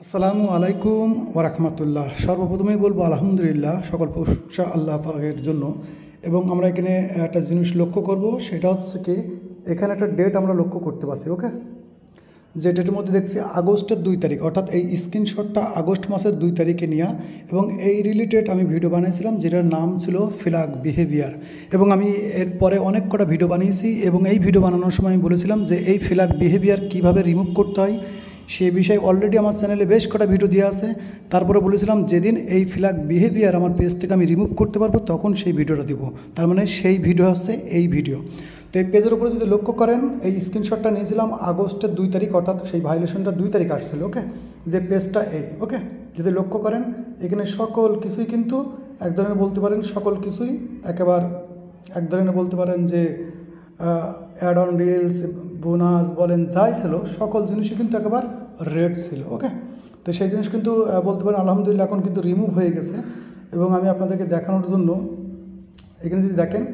আসসালামু আলাইকুম ওরহমতুল্লাহ। সর্বপ্রথমেই বলবো আলহামদুলিল্লাহ, সকল প্রশংসা আল্লাহ পাকের জন্য। এবং আমরা এখানে একটা জিনিস লক্ষ্য করব, সেটা হচ্ছে কি এখানে একটা ডেট আমরা লক্ষ্য করতে পারছি। ওকে, যে ডেটের মধ্যে দেখছি আগস্টের 2 তারিখ, অর্থাৎ এই স্ক্রিনশটটা আগস্ট মাসের 2 তারিখে নেওয়া। এবং এই রিলেটেড আমি ভিডিও বানিয়েছিলাম যেটার নাম ছিল ফ্ল্যাগ বিহেভিয়ার। এবং আমি এরপরে অনেক কটা ভিডিও বানিয়েছি এবং এই ভিডিও বানানোর সময় আমি বলেছিলাম যে এই ফ্ল্যাগ বিহেভিয়ার কীভাবে রিমুভ করতে হয় সে বিষয়ে অলরেডি আমার চ্যানেলে বেশ কটা ভিডিও দেওয়া আছে। তারপরে বলেছিলাম যেদিন এই ফ্ল্যাগ বিহেভিয়ার আমার পেজ থেকে আমি রিমুভ করতে পারবো তখন সেই ভিডিওটা দিব। তার মানে সেই ভিডিও হচ্ছে এই ভিডিও। তো এই পেজের উপরে যদি লক্ষ্য করেন, এই স্ক্রিনশটটা নিয়েছিলাম আগস্টের 2 তারিখ, অর্থাৎ সেই ভায়োলেশনটা 2 তারিখ আসছিল। ওকে, যে পেজটা এই। ওকে, যদি লক্ষ্য করেন এখানে সকল কিছুই কিন্তু এক ধরনের বলতে পারেন, সকল কিছুই একেবারে এক ধরনের বলতে পারেন যে অ্যাড অন রিলস বোনাস বলেন যাই ছিল, সকল জিনিসই কিন্তু একেবারে রেড ছিল। ওকে, তো সেই জিনিস কিন্তু বলতে পারেন আলহামদুলিল্লাহ এখন কিন্তু রিমুভ হয়ে গেছে। এবং আমি আপনাদেরকে দেখানোর জন্য এখানে যদি দেখেন,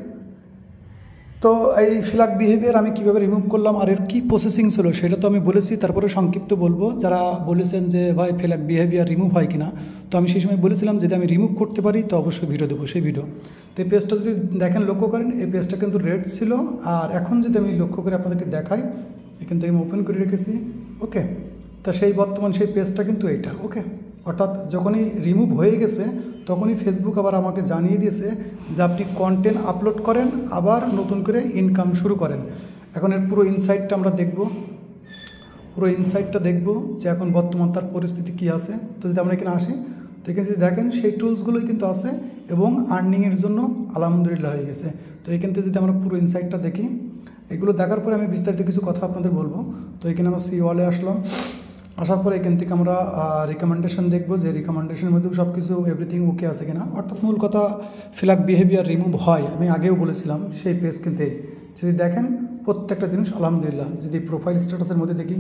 তো এই ফ্ল্যাগ বিহেভিয়ার আমি কীভাবে রিমুভ করলাম আর এর কী প্রসেসিং ছিল সেটা তো আমি বলেছি। তারপরে সংক্ষিপ্ত বলবো, যারা বলেছেন যে ভাই ফ্ল্যাগ বিহেভিয়ার রিমুভ হয় কিনা, তো আমি সেই সময় বলেছিলাম যদি আমি রিমুভ করতে পারি তো অবশ্যই ভিডিও দেবো, সেই ভিডিও। তো এই পেজটা যদি দেখেন লক্ষ্য করেন, এই পেজটা কিন্তু রেড ছিল। আর এখন যদি আমি লক্ষ্য করে আপনাদেরকে দেখাই, এখান থেকে আমি ওপেন করে রেখেছি। ওকে, তা সেই বর্তমান সেই পেজটা কিন্তু এইটা। ওকে, অর্থাৎ যখনই রিমুভ হয়ে গেছে তখনই ফেসবুক আবার আমাকে জানিয়ে দিয়েছে যে আপনি কন্টেন্ট আপলোড করেন, আবার নতুন করে ইনকাম শুরু করেন। এখন এর পুরো ইনসাইটটা আমরা দেখব, পুরো ইনসাইটটা দেখব যে এখন বর্তমান তার পরিস্থিতি কী আছে। তো যদি আমরা এখানে আসি, তো এখানে যদি দেখেন সেই টুলসগুলোই কিন্তু আছে এবং আর্নিংয়ের জন্য আলহামদুলিল্লাহ হয়ে গেছে। তো এখান থেকে যদি আমরা পুরো ইনসাইটটা দেখি, এগুলো দেখার পরে আমি বিস্তারিত কিছু কথা আপনাদের বলবো। তো এখানে আমরা সি ওয়ালে আসলাম, আসার পরে এখান থেকে আমরা রিকমেন্ডেশন দেখবো যে রিকমেন্ডেশনের মধ্যেও সব কিছু এভরিথিং ওকে আছে কিনা। অর্থাৎ মূল কথা ফ্ল্যাগ বিহেভিয়ার রিমুভ হয়, আমি আগেও বলেছিলাম সেই পেজ কিন্তু এই। যদি দেখেন প্রত্যেকটা জিনিস আলহামদুলিল্লাহ। যদি প্রোফাইল স্ট্যাটাসের মধ্যে দেখি,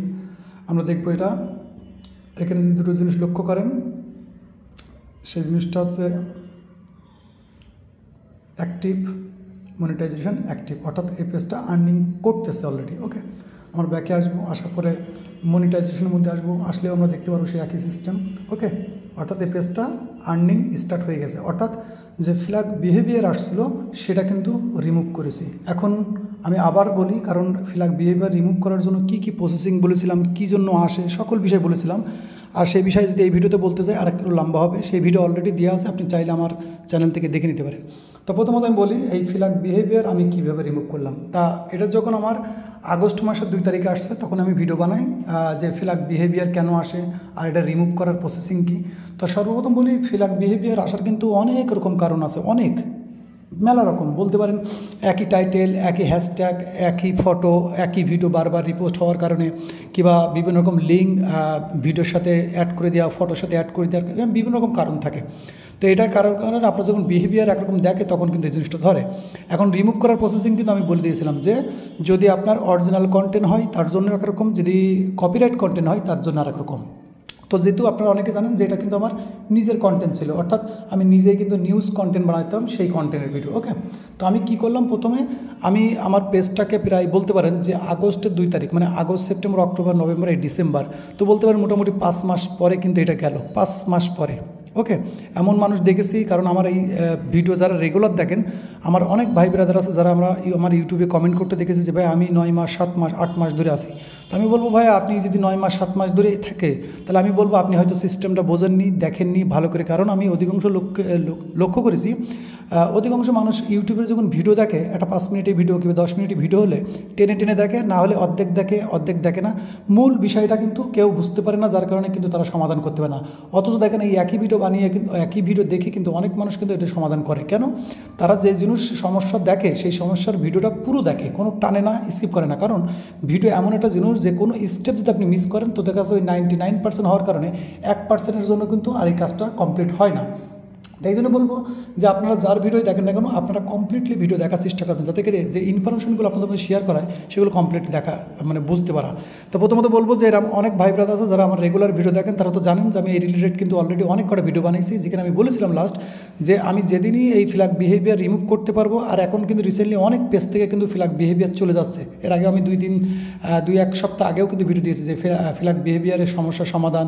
আমরা দেখবো এটা। এখানে যদি দুটো জিনিস লক্ষ্য করেন, সেই জিনিসটা হচ্ছে অ্যাক্টিভ মনিটাইজেশন অ্যাক্টিভ, অর্থাৎ এই পেজটা আর্নিং করতেছে অলরেডি। ওকে, আমরা ব্যাকে আসবো, আসার পরে মনিটাইজেশনের মধ্যে আসবো, আসলেও আমরা দেখতে পারবো সেই একই সিস্টেম। ওকে, অর্থাৎ এই পেজটা আর্নিং স্টার্ট হয়ে গেছে, অর্থাৎ যে ফ্ল্যাগ বিহেভিয়ার আসছিলো সেটা কিন্তু রিমুভ করেছি। এখন আমি আবার বলি, কারণ ফ্ল্যাগ বিহেভিয়ার রিমুভ করার জন্য কী কী প্রসেসিং বলেছিলাম, কী জন্য আসে, সকল বিষয় বলেছিলাম। আর সেই বিষয়ে যদি এই ভিডিওতে বলতে চাই আর একটু লম্বা হবে, সেই ভিডিও অলরেডি দেওয়া আছে, আপনি চাইলে আমার চ্যানেল থেকে দেখে নিতে পারেন। তো প্রথমত আমি বলি এই ফ্ল্যাগ বিহেভিয়ার আমি কীভাবে রিমুভ করলাম। তা এটা যখন আমার আগস্ট মাসের 2 তারিখে আসছে তখন আমি ভিডিও বানাই যে ফ্ল্যাগ বিহেভিয়ার কেন আসে আর এটা রিমুভ করার প্রসেসিং কী। তো সর্বপ্রথম বলি ফ্ল্যাগ বিহেভিয়ার আসার কিন্তু অনেক রকম কারণ আছে, অনেক মেলা রকম বলতে পারেন। একই টাইটেল, একই হ্যাশট্যাগ, একই ফটো, একই ভিডিও বারবার রিপোস্ট হওয়ার কারণে, কিংবা বিভিন্ন রকম লিঙ্ক ভিডিওর সাথে অ্যাড করে দেওয়া, ফটোর সাথে অ্যাড করে দেওয়ার বিভিন্ন রকম কারণ থাকে। তো এটার কারণে আপনার যখন বিহেভিয়ার একরকম দেখে তখন কিন্তু এই জিনিসটা ধরে। এখন রিমুভ করার প্রসেসিং কিন্তু আমি বলে দিয়েছিলাম যে যদি আপনার অরিজিনাল কন্টেন্ট হয় তার জন্য একরকম, যদি কপিরাইট কন্টেন্ট হয় তার জন্য আরেক রকম। তো যেহেতু আপনারা অনেকে জানেন যে এটা কিন্তু আমার নিজের কন্টেন্ট ছিল, অর্থাৎ আমি নিজেই কিন্তু নিউজ কন্টেন্ট বানাতাম সেই কন্টেন্টের ভিডিও। ওকে, তো আমি কি করলাম, প্রথমে আমি আমার পেজটাকে প্রায় বলতে পারেন যে আগস্টের 2 তারিখ, মানে আগস্ট, সেপ্টেম্বর, অক্টোবর, নভেম্বর, এই ডিসেম্বর, তো বলতে পারেন মোটামুটি 5 মাস পরে কিন্তু এটা গেল, 5 মাস পরে। ওকে, এমন মানুষ দেখেছি, কারণ আমার এই ভিডিও যারা রেগুলার দেখেন, আমার অনেক ভাই ব্রাদার আছে যারা আমার ইউটিউবে কমেন্ট করতে দেখেছি যে ভাই আমি 9 মাস, 7 মাস, 8 মাস ধরে আসি। তো আমি বলবো ভাই আপনি যদি 9 মাস 7 মাস ধরে থাকে তাহলে আমি বলবো আপনি হয়তো সিস্টেমটা বোঝেননি, দেখেননি ভালো করে। কারণ আমি অধিকাংশ লক্ষ্য করেছি অধিকাংশ মানুষ ইউটিউবে যখন ভিডিও দেখে, একটা 5 মিনিটের ভিডিও কিংবা 10 মিনিটের ভিডিও হলে টেনে টেনে দেখে, না হলে অর্ধেক দেখে, অর্ধেক দেখে না। মূল বিষয়টা কিন্তু কেউ বুঝতে পারে না, যার কারণে কিন্তু তারা সমাধান করতে পারে না। অথচ দেখেন এই একই ভিডিও বানিয়ে কিন্তু একই ভিডিও দেখে কিন্তু অনেক মানুষ কিন্তু এটা সমাধান করে। কেন? তারা যে জিনিস সমস্যা দেখে সেই সমস্যার ভিডিওটা পুরো দেখে, কোনো টানে না, স্কিপ করে না। কারণ ভিডিও এমন একটা জিনিস যে কোনো স্টেপ যদি আপনি মিস করেন তো দেখা যাচ্ছে ওই 99% হওয়ার কারণে 1%-এর জন্য কিন্তু আর এই কাজটা কমপ্লিট হয় না। তাই জন্য বলবো যে আপনারা যার ভিডিও দেখেন না কেন আপনারা কমপ্লিটলি ভিডিও দেখার চেষ্টা করবেন, যাতে করে যে ইনফরমেশনগুলো আপনাদের মধ্যে শেয়ার করায় সেগুলো কমপ্লিট দেখা মানে বুঝতে পারা। তো প্রথমত বলবো যে এরকম অনেক ভাই ব্রাদার আছে যারা আমার রেগুলার ভিডিও দেখেন, তারা তো জানেন যে আমি এই রিলেটেড কিন্তু অলরেডি অনেক কটা ভিডিও বানিয়েছি, যেখানে আমি বলেছিলাম লাস্ট যে আমি যেদিনই এই ফ্ল্যাগ বিহেভিয়ার রিমুভ করতে পারবো। আর এখন কিন্তু রিসেন্টলি অনেক পেজ থেকে কিন্তু ফ্ল্যাগ বিহেভিয়ার চলে যাচ্ছে। এর আগে আমি দুই এক সপ্তাহ আগেও কিন্তু ভিডিও দিয়েছি যে ফ্ল্যাগ বিহেভিয়ারের সমস্যার সমাধান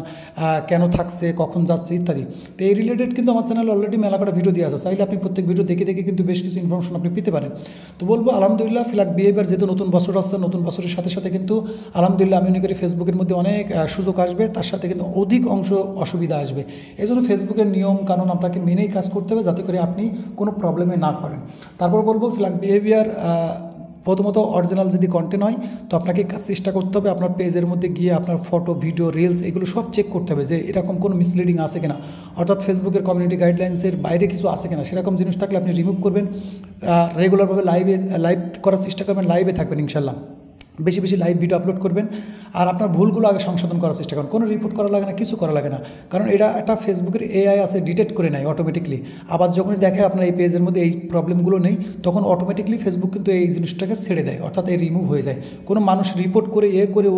কেন থাকছে, কখন যাচ্ছে ইত্যাদি। তো এই রিলেটেড কিন্তু আমার চ্যানেলে অলরেডি মেলা করে ভিডিও দিয়ে আছে, চাইলে আপনি প্রত্যেক ভিডিও দেখে দেখে কিন্তু বেশ কিছু ইনফরমেশন আপনি পেতে পারেন। তো বলবো আলহামদুলিল্লাহ ফ্ল্যাগ বিহেভিয়ার যেহেতু নতুন বছর আসছে, নতুন বছরের সাথে সাথে কিন্তু আলহামদুলিল্লাহ আমি মনে করি ফেসবুকের মধ্যে অনেক সুযোগ আসবে, তার সাথে কিন্তু অধিক অংশ অসুবিধা আসবে। এই জন্য ফেসবুকের নিয়ম কানুন আপনাকে মেনেই কাজ করতে হবে, যাতে করে আপনি কোনো প্রবলেমে না পড়েন। তারপর বলবো ফ্ল্যাগ বিহেভিয়ার প্রথমত অরিজিনাল যদি কন্টেন্ট হয় তো আপনাকে চেষ্টা করতে হবে আপনার পেজের মধ্যে গিয়ে আপনার ফটো, ভিডিও, রিলস এগুলো সব চেক করতে হবে যে এরকম কোনো মিসলিডিং আছে কিনা, অর্থাৎ ফেসবুকের কমিউনিটি গাইডলাইন্সের বাইরে কিছু আছে কিনা, সেরকম জিনিস থাকলে আপনি রিমুভ করবেন। রেগুলারভাবে লাইভ করার চেষ্টা করবেন, লাইভে থাকবেন ইনশাল্লাহ, বেশি বেশি লাইভ ভিডিও আপলোড করবেন। আর আপনার ভুলগুলো আগে সংশোধন করার চেষ্টা করেন, কোনো রিপোর্ট করা লাগে না, কিছু করা লাগে না, কারণ এটা একটা ফেসবুকের এআই আছে ডিটেক্ট করে নেয় অটোমেটিকলি। আবার যখনই দেখে আপনার এই পেজের মধ্যে এই প্রবলেমগুলো নেই, তখন অটোমেটিকলি ফেসবুক কিন্তু এই জিনিসটাকে ছেড়ে দেয়, অর্থাৎ এই রিমুভ হয়ে যায়। কোনো মানুষ রিপোর্ট করে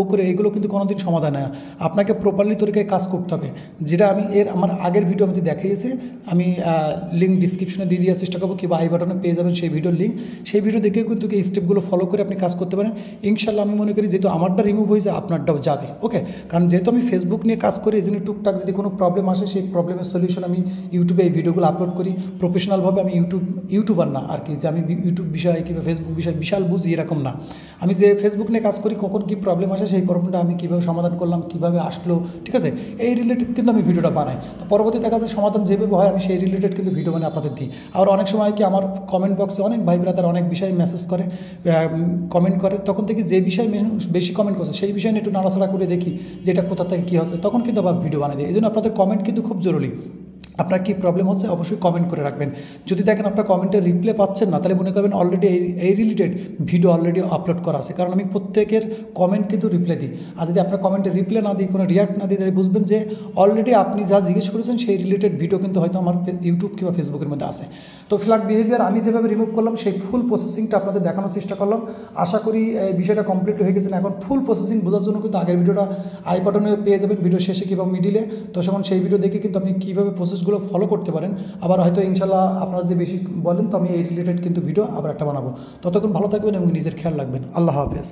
ও করে এগুলো কিন্তু কোনোদিন সমাধান হয় না। আপনাকে প্রপারলি তরিকায় কাজ করতে হবে, যেটা আমি আমার আগের ভিডিও আমি দেখিয়েছি। আমি লিঙ্ক ডিসক্রিপশনে দিয়ে দেওয়ার চেষ্টা করবো, কিংবা আই বাটনে পেয়ে যাবেন সেই ভিডিওর লিঙ্ক। সেই ভিডিও দেখে কিন্তু এই স্টেপগুলো ফলো করে আপনি কাজ করতে পারেন ইনশাল্লাহ। আমি মনে করি যেহেতু আমারটা রিমুভ হয়েছে আপনারটাও যাবে, ওকে। কারণ যেহেতু আমি ফেসবুক নিয়ে কাজ করি, এই জন্য টুকটাক যদি কোনো প্রবলেম আসে সেই প্রবলেমের সলিউশন আমি ইউটিউবে এই ভিডিওগুলো আপলোড করি প্রফেশনালভাবে। আমি ইউটিউবার না আর কি, যে আমি ইউটিউব বিষয়ে কিংবা ফেসবুক বিষয়ে বিশাল বুঝি এরকম না। আমি যে ফেসবুক নিয়ে কাজ করি, কখন কী প্রবলেম আসে সেই প্রবলেমটা আমি কীভাবে সমাধান করলাম, কীভাবে আসলো, ঠিক আছে, এই রিলেটেড কিন্তু আমি ভিডিওটা বানাই। তো পরবর্তী দেখা যায় সমাধান যেভাবে হয় আমি সেই রিলেটেড কিন্তু ভিডিও বানিয়ে আপনাদের দিই। আর অনেক সময় কি আমার কমেন্ট বক্সে অনেক ভাই ব্রাদার অনেক বিষয়ে মেসেজ করে, কমেন্ট করে, তখন থেকে যে বিষয় বেশি কমেন্ট করছে সেই বিষয় নিয়ে একটু নাড়াচাড়া করে দেখি যে এটা কোথা থেকে কী হচ্ছে, তখন কিন্তু আবার ভিডিও বানিয়ে দিই। এই জন্য আপনাদের কমেন্ট কিন্তু খুব জরুরি। আপনার কী প্রবলেম হচ্ছে অবশ্যই কমেন্ট করে রাখবেন। যদি দেখেন আপনার কমেন্টের রিপ্লাই পাচ্ছেন না, তাহলে মনে করবেন অলরেডি এই রিলেটেড ভিডিও অলরেডি আপলোড করা আছে, কারণ আমি প্রত্যেকের কমেন্ট কিন্তু রিপ্লাই দিই। আর যদি আপনার কমেন্টে রিপ্লাই না দিই, কোনো রিয়াক্ট না দিই, তাহলে বুঝবেন যে অলরেডি আপনি যা জিজ্ঞেস করেছেন সেই রিলেটেড ভিডিও কিন্তু হয়তো আমার ইউটিউব কিংবা ফেসবুকের মধ্যে আছে। তো ফ্ল্যাগ বিহেভিয়ার আমি যেভাবে রিমুভ করলাম সেই ফুল প্রসেসিংটা আপনাদের দেখানোর চেষ্টা করলাম। আশা করি এই বিষয়টা কমপ্লিট হয়ে গেছে। এখন ফুল প্রসেসিং বোঝার জন্য কিন্তু আগের ভিডিওটা আই বাটনে পেয়ে যাবেন, ভিডিও শেষে কিংবা মিডিলে। তো তখন সেই ভিডিও দেখে কিন্তু আপনি কীভাবে প্রসেসগুলো ফলো করতে পারেন। আবার হয়তো ইনশাল্লাহ আপনারা যদি বেশি বলেন তো আমি এই রিলেটেড কিন্তু ভিডিও আবার একটা বানাবো। ততক্ষণ ভালো থাকবেন এবং নিজের খেয়াল রাখবেন। আল্লাহ হাফেজ।